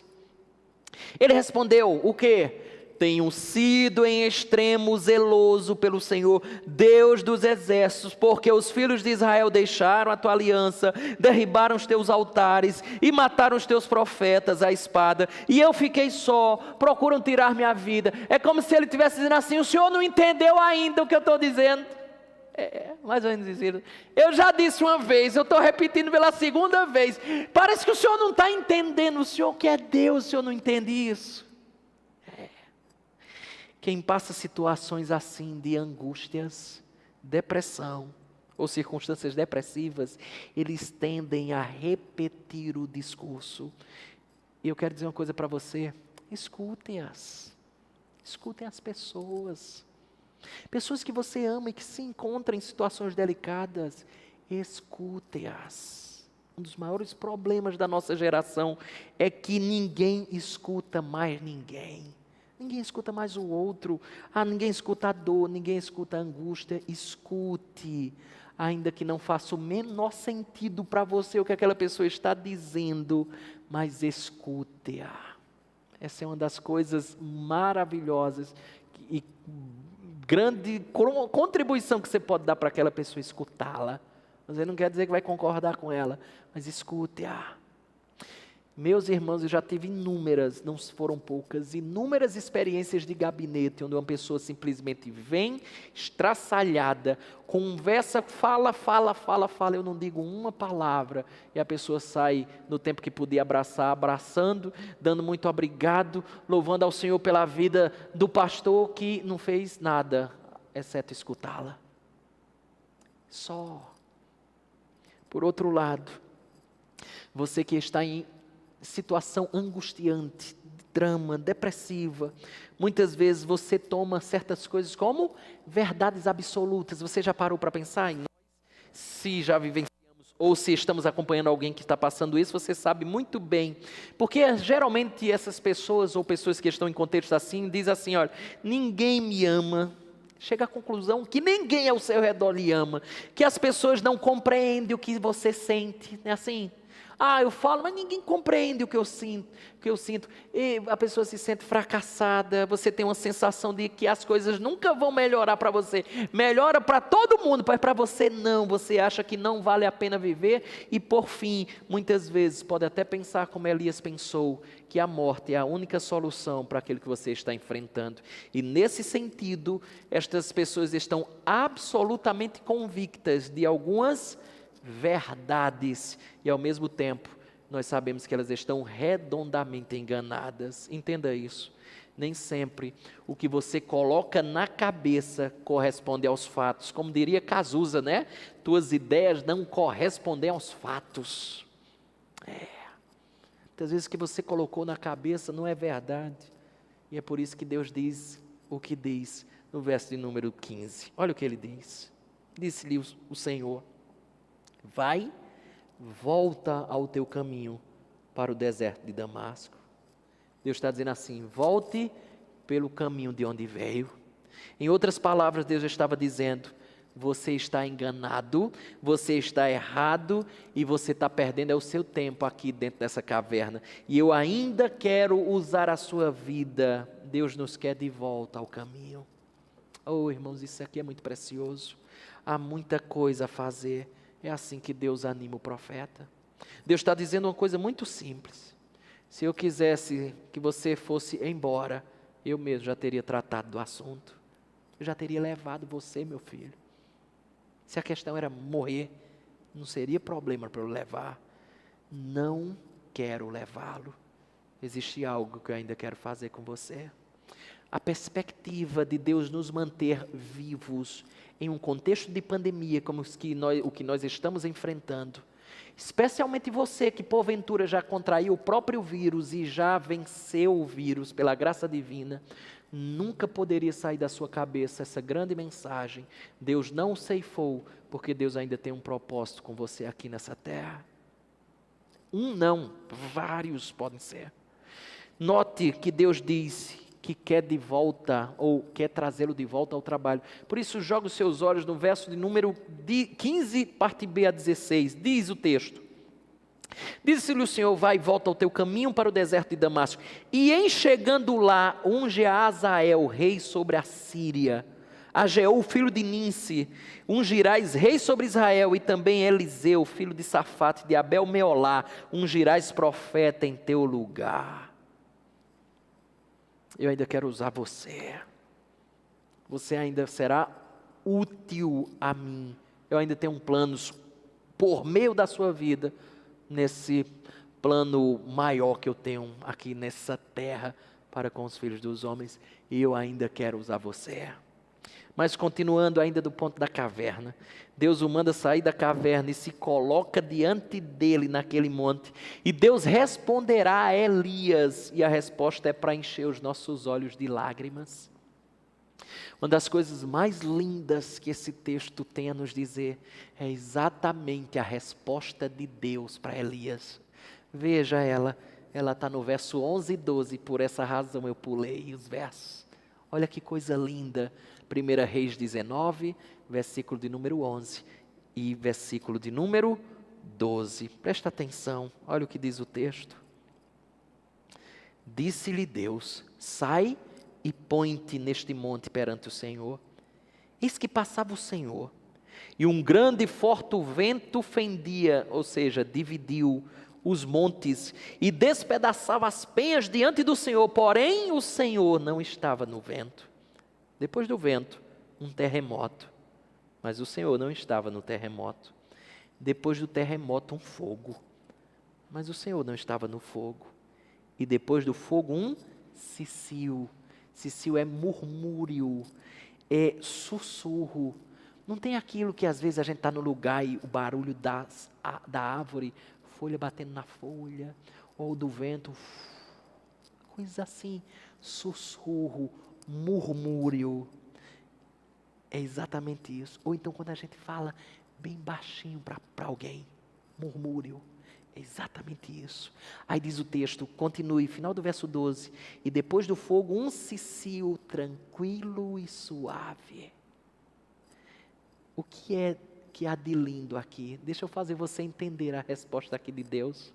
Ele respondeu, o quê? Tenho sido em extremo zeloso pelo Senhor, Deus dos exércitos, porque os filhos de Israel deixaram a tua aliança, derribaram os teus altares e mataram os teus profetas à espada, e eu fiquei só, procuram tirar minha vida. É como se ele estivesse dizendo assim: o Senhor não entendeu ainda o que eu estou dizendo. Mais ou menos isso. Eu já disse uma vez, eu estou repetindo pela segunda vez. Parece que o Senhor não está entendendo. O Senhor que é Deus, o Senhor não entende isso. Quem passa situações assim de angústias, depressão ou circunstâncias depressivas, eles tendem a repetir o discurso. E eu quero dizer uma coisa para você: escutem-as. Escutem as pessoas. Pessoas que você ama e que se encontram em situações delicadas, escute-as. Um dos maiores problemas da nossa geração é que ninguém escuta mais ninguém. Ninguém escuta mais o outro. Ninguém escuta a dor, ninguém escuta a angústia. Escute, ainda que não faça o menor sentido para você o que aquela pessoa está dizendo, mas escute-a. Essa é uma das coisas maravilhosas e grande contribuição que você pode dar para aquela pessoa, escutá-la. Você não quer dizer que vai concordar com ela, mas escute-a. Meus irmãos, eu já tive inúmeras, não foram poucas, inúmeras experiências de gabinete, onde uma pessoa simplesmente vem, estraçalhada, conversa, fala, eu não digo uma palavra, e a pessoa sai no tempo que podia abraçar, abraçando, dando muito obrigado, louvando ao Senhor pela vida do pastor que não fez nada, exceto escutá-la. Só. Por outro lado, você que está em situação angustiante, drama, depressiva, muitas vezes você toma certas coisas como verdades absolutas. Você já parou para pensar em nós? Se já vivenciamos ou se estamos acompanhando alguém que está passando isso, você sabe muito bem. Porque geralmente essas pessoas ou pessoas que estão em contexto assim, dizem assim, olha, ninguém me ama. Chega à conclusão que ninguém ao seu redor lhe ama, que as pessoas não compreendem o que você sente, não é assim? Eu falo, mas ninguém compreende o que eu sinto. E a pessoa se sente fracassada, você tem uma sensação de que as coisas nunca vão melhorar para você. Melhora para todo mundo, mas para você não. Você acha que não vale a pena viver e, por fim, muitas vezes, pode até pensar como Elias pensou, que a morte é a única solução para aquilo que você está enfrentando. E nesse sentido, estas pessoas estão absolutamente convictas de algumas verdades, e ao mesmo tempo, nós sabemos que elas estão redondamente enganadas. Entenda isso. Nem sempre o que você coloca na cabeça corresponde aos fatos. Como diria Cazuza, né? Tuas ideias não correspondem aos fatos. Muitas vezes o que você colocou na cabeça não é verdade. E é por isso que Deus diz o que diz no verso de número 15. Olha o que ele diz. Disse-lhe o Senhor: vai, volta ao teu caminho para o deserto de Damasco. Deus está dizendo assim, volte pelo caminho de onde veio. Em outras palavras, Deus estava dizendo, você está enganado, você está errado e você está perdendo o seu tempo aqui dentro dessa caverna. E eu ainda quero usar a sua vida. Deus nos quer de volta ao caminho. Oh, irmãos, isso aqui é muito precioso. Há muita coisa a fazer. É assim que Deus anima o profeta. Deus está dizendo uma coisa muito simples. Se eu quisesse que você fosse embora, eu mesmo já teria tratado do assunto. Eu já teria levado você, meu filho. Se a questão era morrer, não seria problema para eu levar. Não quero levá-lo. Existe algo que eu ainda quero fazer com você. A perspectiva de Deus nos manter vivos em um contexto de pandemia como o que nós estamos enfrentando, especialmente você que porventura já contraiu o próprio vírus e já venceu o vírus pela graça divina, nunca poderia sair da sua cabeça essa grande mensagem: Deus não ceifou, porque Deus ainda tem um propósito com você aqui nessa terra. Não, vários podem ser. Note que Deus disse que quer de volta, ou quer trazê-lo de volta ao trabalho. Por isso, joga os seus olhos no verso de número 15, parte B a 16. Diz o texto: disse-lhe o Senhor, vai e volta ao teu caminho para o deserto de Damasco, e em chegando lá, unge a Azael, rei sobre a Síria, a Jeú, filho de Ninsi, ungirás rei sobre Israel, e também Eliseu, filho de Safate, de Abel-Meolá, ungirás profeta em teu lugar. Eu ainda quero usar você. Você ainda será útil a mim. Eu ainda tenho planos por meio da sua vida, nesse plano maior que eu tenho aqui nessa terra para com os filhos dos homens. E eu ainda quero usar você. Mas continuando ainda do ponto da caverna, Deus o manda sair da caverna e se coloca diante dele naquele monte. E Deus responderá a Elias, e a resposta é para encher os nossos olhos de lágrimas. Uma das coisas mais lindas que esse texto tem a nos dizer é exatamente a resposta de Deus para Elias. Veja ela está no verso 11 e 12, por essa razão eu pulei os versos. Olha que coisa linda. 1 Reis 19, versículo de número 11 e versículo de número 12. Presta atenção, olha o que diz o texto. Disse-lhe Deus, sai e põe-te neste monte perante o Senhor. Eis que passava o Senhor, e um grande e forte vento fendia, ou seja, dividiu os montes e despedaçava as penhas diante do Senhor, porém o Senhor não estava no vento. Depois do vento, um terremoto, mas o Senhor não estava no terremoto. Depois do terremoto, um fogo, mas o Senhor não estava no fogo. E depois do fogo, um cicio. Cicio é murmúrio, é sussurro. Não tem aquilo que às vezes a gente está no lugar e o barulho da árvore, folha batendo na folha, ou do vento, coisa assim, sussurro, murmúrio. É exatamente isso. Ou então quando a gente fala bem baixinho para alguém, murmúrio. É exatamente isso. Aí diz o texto, continue, final do verso 12. E depois do fogo, um cicio tranquilo e suave. O que há de lindo aqui? Deixa eu fazer você entender a resposta aqui de Deus.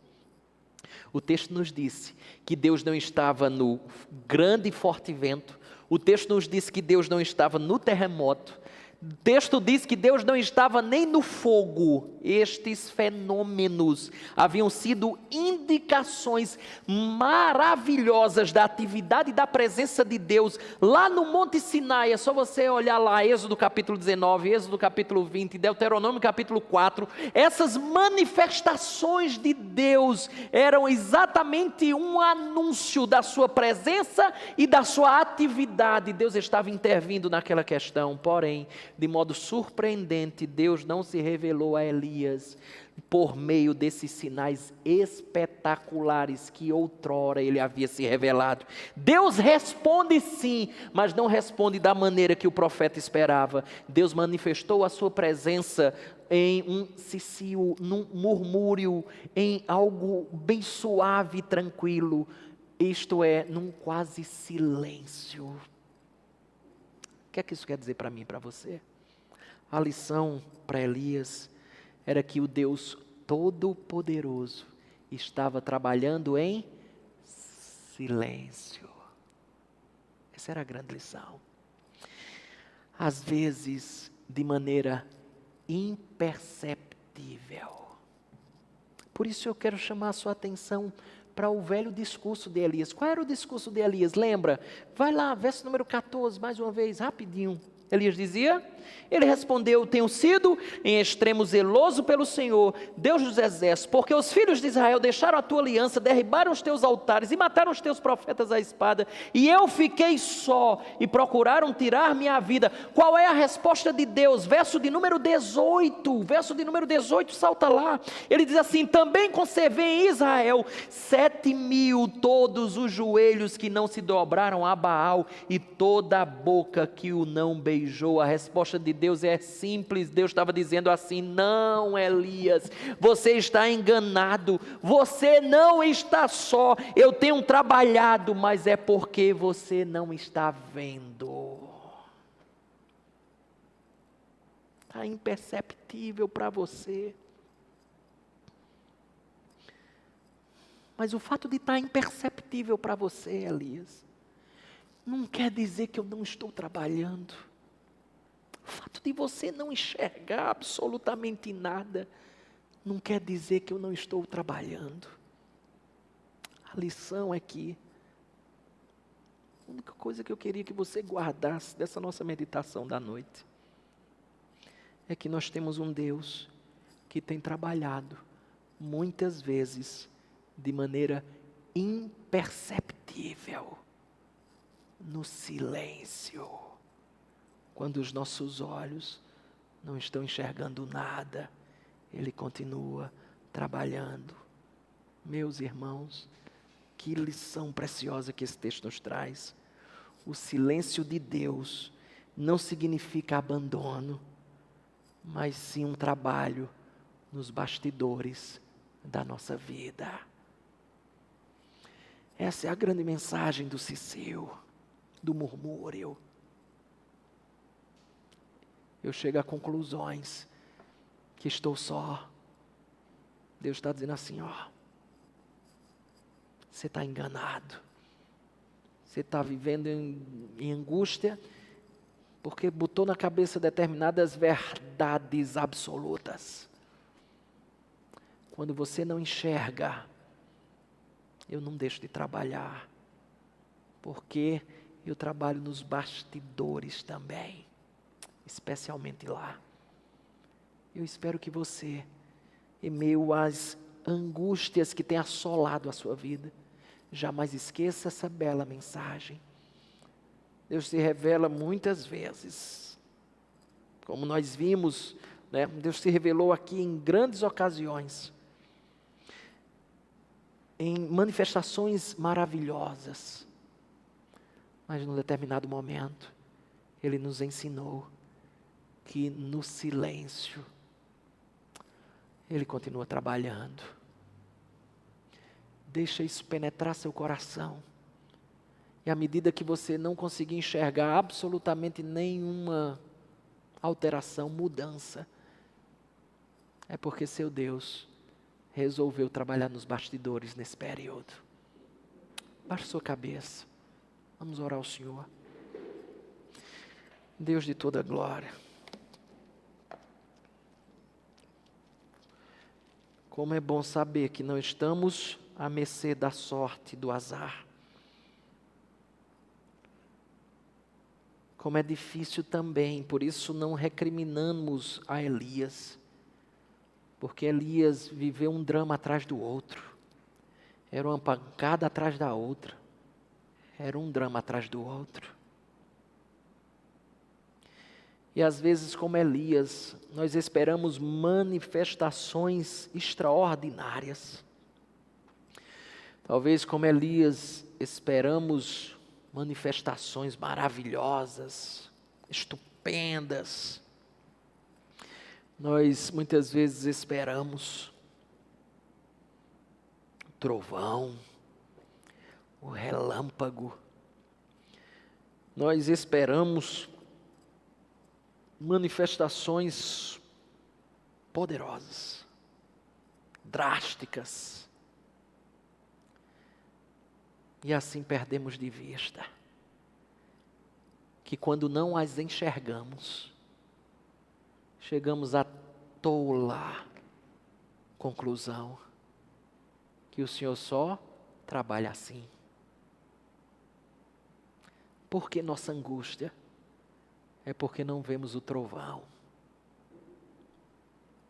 O texto nos disse que Deus não estava no grande e forte vento. O texto nos disse que Deus não estava no terremoto. O texto diz que Deus não estava nem no fogo. Estes fenômenos haviam sido indicações maravilhosas da atividade e da presença de Deus lá no Monte Sinai. É só você olhar lá, Êxodo capítulo 19, Êxodo capítulo 20, Deuteronômio capítulo 4. Essas manifestações de Deus eram exatamente um anúncio da sua presença e da sua atividade. Deus estava intervindo naquela questão, porém, de modo surpreendente, Deus não se revelou a Elias por meio desses sinais espetaculares que outrora ele havia se revelado. Deus responde sim, mas não responde da maneira que o profeta esperava. Deus manifestou a sua presença em um cicio, num murmúrio, em algo bem suave e tranquilo, isto é, num quase silêncio. O que é que isso quer dizer para mim e para você? A lição para Elias era que o Deus Todo-Poderoso estava trabalhando em silêncio. Essa era a grande lição. Às vezes, de maneira imperceptível. Por isso eu quero chamar a sua atenção para o velho discurso de Elias. Qual era o discurso de Elias? Lembra? Vai lá, verso número 14, mais uma vez, rapidinho. Elias dizia, ele respondeu, tenho sido em extremo zeloso pelo Senhor, Deus dos exércitos, porque os filhos de Israel deixaram a tua aliança, derribaram os teus altares e mataram os teus profetas à espada, e eu fiquei só, e procuraram tirar minha vida. Qual é a resposta de Deus? Verso de número 18, salta lá, ele diz assim, também conservei em Israel 7.000 todos os joelhos que não se dobraram a Baal, e toda a boca que o não beijou. A resposta de Deus é simples. Deus estava dizendo assim, não, Elias, você está enganado, você não está só, eu tenho trabalhado, mas é porque você não está vendo. Está imperceptível para você. Mas o fato de estar imperceptível para você, Elias, não quer dizer que eu não estou trabalhando. O fato de você não enxergar absolutamente nada, não quer dizer que eu não estou trabalhando. A lição é que, a única coisa que eu queria que você guardasse dessa nossa meditação da noite, é que nós temos um Deus que tem trabalhado, muitas vezes, de maneira imperceptível, no silêncio. Quando os nossos olhos não estão enxergando nada, Ele continua trabalhando. Meus irmãos, que lição preciosa que esse texto nos traz. O silêncio de Deus não significa abandono, mas sim um trabalho nos bastidores da nossa vida. Essa é a grande mensagem do cicio, do murmúrio. Eu chego a conclusões que estou só. Deus está dizendo assim, você está enganado. Você está vivendo em angústia, porque botou na cabeça determinadas verdades absolutas. Quando você não enxerga, eu não deixo de trabalhar, porque eu trabalho nos bastidores também, especialmente lá. Eu espero que você, em meio às angústias que têm assolado a sua vida, jamais esqueça essa bela mensagem. Deus se revela muitas vezes, como nós vimos, né? Deus se revelou aqui em grandes ocasiões, em manifestações maravilhosas, mas num determinado momento, Ele nos ensinou que no silêncio, Ele continua trabalhando. Deixa isso penetrar seu coração, e à medida que você não conseguir enxergar absolutamente nenhuma alteração, mudança, é porque seu Deus resolveu trabalhar nos bastidores nesse período. Baixe sua cabeça, vamos orar ao Senhor. Deus de toda glória, como é bom saber que não estamos à mercê da sorte, do azar. Como é difícil também, por isso não recriminamos a Elias, porque Elias viveu um drama atrás do outro, era uma pancada atrás da outra, era um drama atrás do outro. E às vezes, como Elias, nós esperamos manifestações extraordinárias. Talvez, como Elias, esperamos manifestações maravilhosas, estupendas. Nós muitas vezes esperamos o trovão, o relâmpago. Nós esperamos manifestações poderosas, drásticas. E assim perdemos de vista que quando não as enxergamos, chegamos à tola conclusão que o Senhor só trabalha assim. Por que nossa angústia? É porque não vemos o trovão,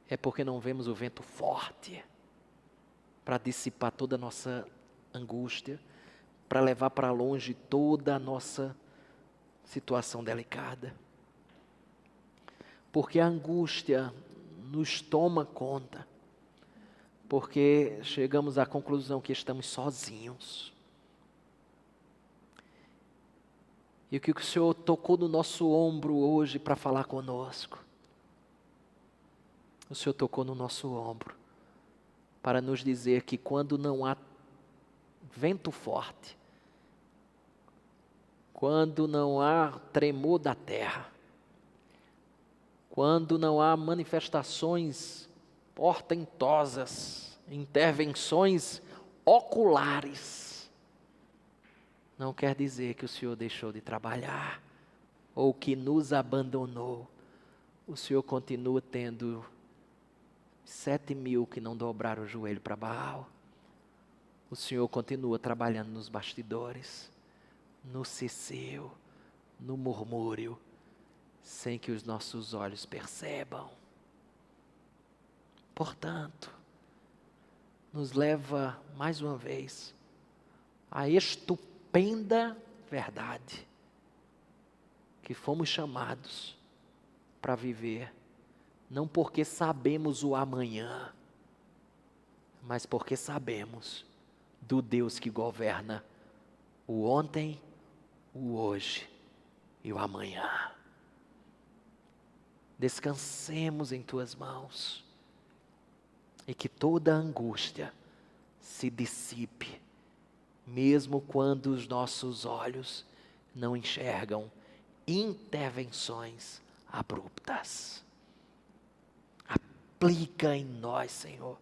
é porque não vemos o vento forte para dissipar toda a nossa angústia, para levar para longe toda a nossa situação delicada. Porque a angústia nos toma conta, porque chegamos à conclusão que estamos sozinhos. E o que o Senhor tocou no nosso ombro hoje para falar conosco? O Senhor tocou no nosso ombro para nos dizer que quando não há vento forte, quando não há tremor da terra, quando não há manifestações portentosas, intervenções oculares, não quer dizer que o Senhor deixou de trabalhar, ou que nos abandonou. O Senhor continua tendo 7.000 que não dobraram o joelho para Baal. O Senhor continua trabalhando nos bastidores, no cesseu, no murmúrio, sem que os nossos olhos percebam. Portanto, nos leva mais uma vez a estupenda verdade que fomos chamados para viver, não porque sabemos o amanhã, mas porque sabemos do Deus que governa o ontem, o hoje e o amanhã. Descansemos em tuas mãos e que toda angústia se dissipe, mesmo quando os nossos olhos não enxergam intervenções abruptas. Aplica em nós, Senhor,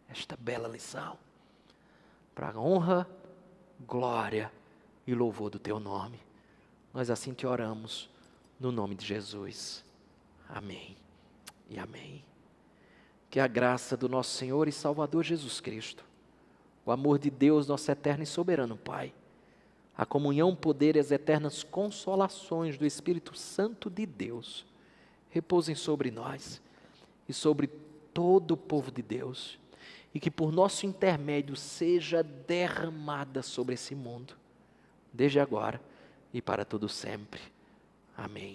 esta bela lição, para a honra, glória e louvor do Teu nome. Nós assim te oramos, no nome de Jesus. Amém e amém. Que a graça do nosso Senhor e Salvador Jesus Cristo, o amor de Deus, nosso eterno e soberano Pai, a comunhão, poder e as eternas consolações do Espírito Santo de Deus repousem sobre nós e sobre todo o povo de Deus, e que por nosso intermédio seja derramada sobre esse mundo, desde agora e para todo sempre. Amém.